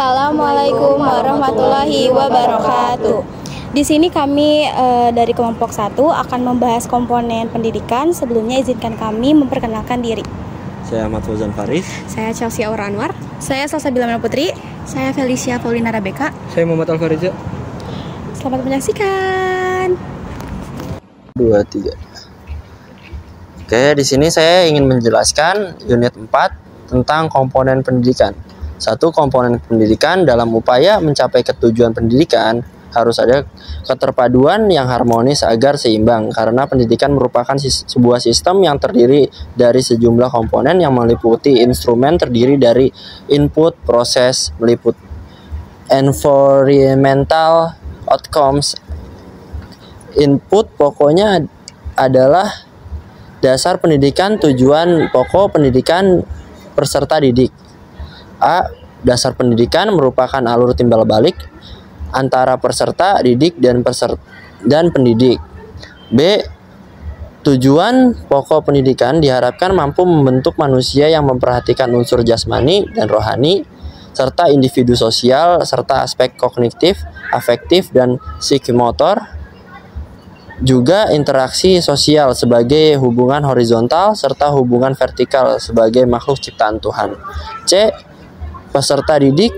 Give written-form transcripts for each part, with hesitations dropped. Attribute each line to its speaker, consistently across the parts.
Speaker 1: Assalamualaikum warahmatullahi wabarakatuh. Di sini kami dari kelompok 1 akan membahas komponen pendidikan. Sebelumnya izinkan kami memperkenalkan diri.
Speaker 2: Saya Ahmad Fauzan Faris.
Speaker 3: Saya Chelsea Aura Anwar.
Speaker 1: Saya Salsabila Mena Putri.
Speaker 4: Saya Felicia Paulina Rabeka.
Speaker 5: Saya Muhammad Alfariza.
Speaker 1: Selamat menyaksikan.
Speaker 2: 2, 3. Oke, di sini saya ingin menjelaskan unit 4 tentang komponen pendidikan. Satu, komponen pendidikan dalam upaya mencapai ketujuan pendidikan harus ada keterpaduan yang harmonis agar seimbang, karena pendidikan merupakan sebuah sistem yang terdiri dari sejumlah komponen yang meliputi instrumen terdiri dari input, proses, meliput environmental outcomes. Input pokoknya adalah dasar pendidikan, tujuan pokok pendidikan peserta didik. A. Dasar pendidikan merupakan alur timbal balik antara peserta didik dan pendidik. B. Tujuan pokok pendidikan diharapkan mampu membentuk manusia yang memperhatikan unsur jasmani dan rohani, serta individu sosial, serta aspek kognitif, afektif, dan psikomotor. Juga interaksi sosial sebagai hubungan horizontal serta hubungan vertikal sebagai makhluk ciptaan Tuhan. C. Peserta didik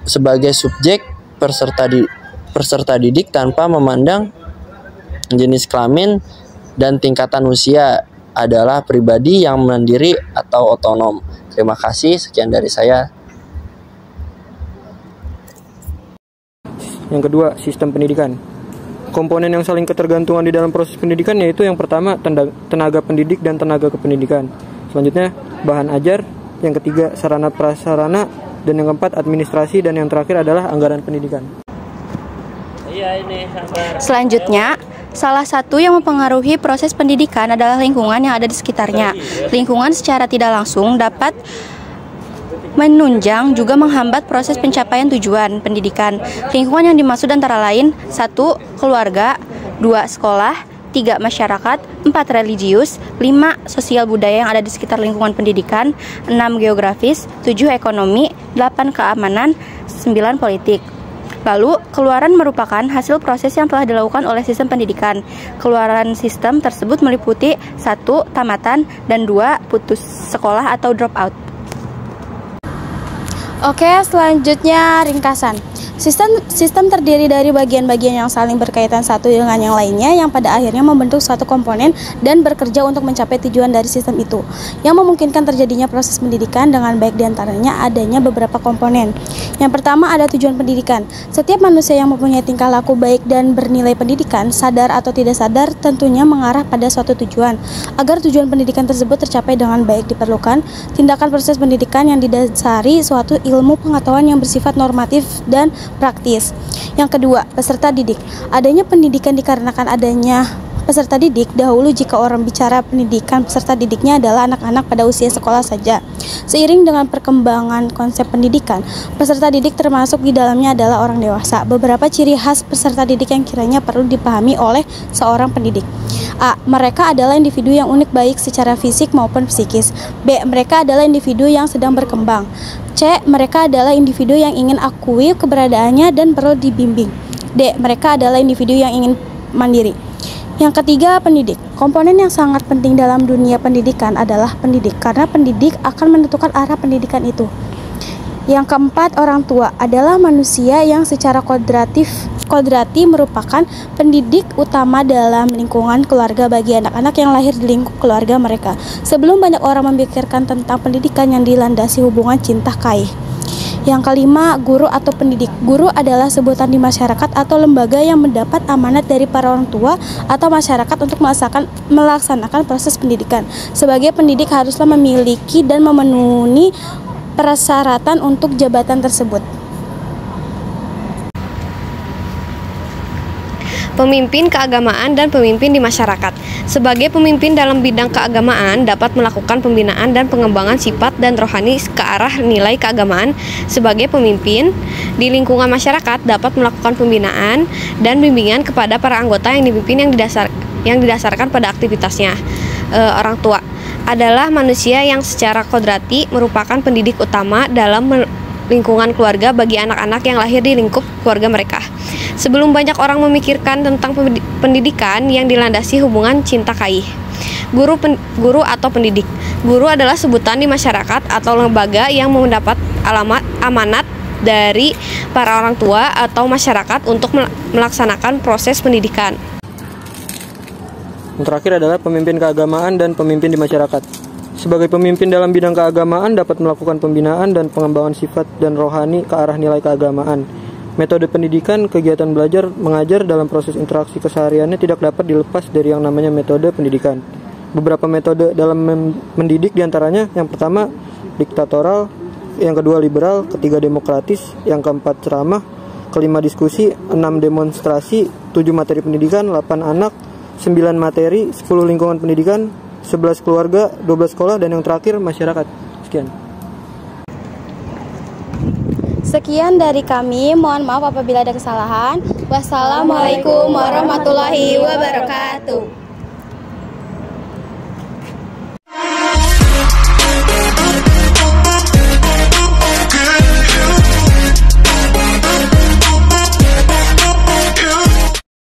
Speaker 2: sebagai subjek peserta didik tanpa memandang jenis kelamin dan tingkatan usia, adalah pribadi yang mandiri atau otonom. Terima kasih, sekian dari saya.
Speaker 5: Yang kedua, sistem pendidikan. Komponen yang saling ketergantungan di dalam proses pendidikan yaitu yang pertama tenaga pendidik dan tenaga kependidikan. Selanjutnya bahan ajar, yang ketiga sarana prasarana, dan yang keempat administrasi, dan yang terakhir adalah anggaran pendidikan.
Speaker 1: Selanjutnya, salah satu yang mempengaruhi proses pendidikan adalah lingkungan yang ada di sekitarnya. Lingkungan secara tidak langsung dapat menunjang juga menghambat proses pencapaian tujuan pendidikan. Lingkungan yang dimaksud antara lain: 1. Keluarga, 2. Sekolah, 3. Masyarakat, 4. Religius, 5. Sosial budaya yang ada di sekitar lingkungan pendidikan, 6. Geografis, 7. Ekonomi, 8. Keamanan, 9. Politik. Lalu, keluaran merupakan hasil proses yang telah dilakukan oleh sistem pendidikan. Keluaran sistem tersebut meliputi 1. Tamatan, dan 2. Putus sekolah atau drop out. Oke, selanjutnya ringkasan. Sistem terdiri dari bagian-bagian yang saling berkaitan satu dengan yang lainnya, yang pada akhirnya membentuk suatu komponen dan bekerja untuk mencapai tujuan dari sistem itu, yang memungkinkan terjadinya proses pendidikan dengan baik. Diantaranya adanya beberapa komponen. Yang pertama ada tujuan pendidikan. Setiap manusia yang mempunyai tingkah laku baik dan bernilai pendidikan, sadar atau tidak sadar, tentunya mengarah pada suatu tujuan. Agar tujuan pendidikan tersebut tercapai dengan baik, diperlukan tindakan proses pendidikan yang didasari suatu ilmu pengetahuan yang bersifat normatif dan praktis. Yang kedua, peserta didik. Adanya pendidikan dikarenakan adanya peserta didik. Dahulu jika orang bicara pendidikan, peserta didiknya adalah anak-anak pada usia sekolah saja. Seiring dengan perkembangan konsep pendidikan, peserta didik termasuk di dalamnya adalah orang dewasa. Beberapa ciri khas peserta didik yang kiranya perlu dipahami oleh seorang pendidik. A. Mereka adalah individu yang unik baik secara fisik maupun psikis. B. Mereka adalah individu yang sedang berkembang. C. Mereka adalah individu yang ingin akui keberadaannya dan perlu dibimbing. D. Mereka adalah individu yang ingin mandiri. Yang ketiga, pendidik. Komponen yang sangat penting dalam dunia pendidikan adalah pendidik, karena pendidik akan menentukan arah pendidikan itu. Yang keempat, orang tua adalah manusia yang secara kodrati merupakan pendidik utama dalam lingkungan keluarga bagi anak-anak yang lahir di lingkup keluarga mereka. Sebelum banyak orang memikirkan tentang pendidikan yang dilandasi hubungan cinta kasih. Yang kelima, guru atau pendidik. Guru adalah sebutan di masyarakat atau lembaga yang mendapat amanat dari para orang tua atau masyarakat untuk melaksanakan proses pendidikan. Sebagai pendidik haruslah memiliki dan memenuhi persyaratan untuk jabatan tersebut.
Speaker 3: Pemimpin keagamaan dan pemimpin di masyarakat. Sebagai pemimpin dalam bidang keagamaan dapat melakukan pembinaan dan pengembangan sifat dan rohani ke arah nilai keagamaan. Sebagai pemimpin di lingkungan masyarakat dapat melakukan pembinaan dan bimbingan kepada para anggota yang dipimpin yang didasarkan pada aktivitasnya. Orang tua adalah manusia yang secara kodrati merupakan pendidik utama dalam lingkungan keluarga bagi anak-anak yang lahir di lingkup keluarga mereka. Sebelum banyak orang memikirkan tentang pendidikan yang dilandasi hubungan cinta kasih. Guru atau pendidik. Guru adalah sebutan di masyarakat atau lembaga yang mendapat amanat dari para orang tua atau masyarakat untuk melaksanakan proses pendidikan.
Speaker 5: Yang terakhir adalah pemimpin keagamaan dan pemimpin di masyarakat. Sebagai pemimpin dalam bidang keagamaan dapat melakukan pembinaan dan pengembangan sifat dan rohani ke arah nilai keagamaan. Metode pendidikan, kegiatan belajar, mengajar dalam proses interaksi kesehariannya tidak dapat dilepas dari yang namanya metode pendidikan. Beberapa metode dalam mendidik diantaranya, yang pertama diktatoral, yang kedua liberal, ketiga demokratis, yang keempat ceramah, kelima diskusi, 6 demonstrasi, 7 materi pendidikan, 8 anak, 9 materi, 10 lingkungan pendidikan, 11 keluarga, 12 sekolah, dan yang terakhir masyarakat. Sekian.
Speaker 1: Sekian dari kami, mohon maaf apabila ada kesalahan. Wassalamualaikum warahmatullahi wabarakatuh.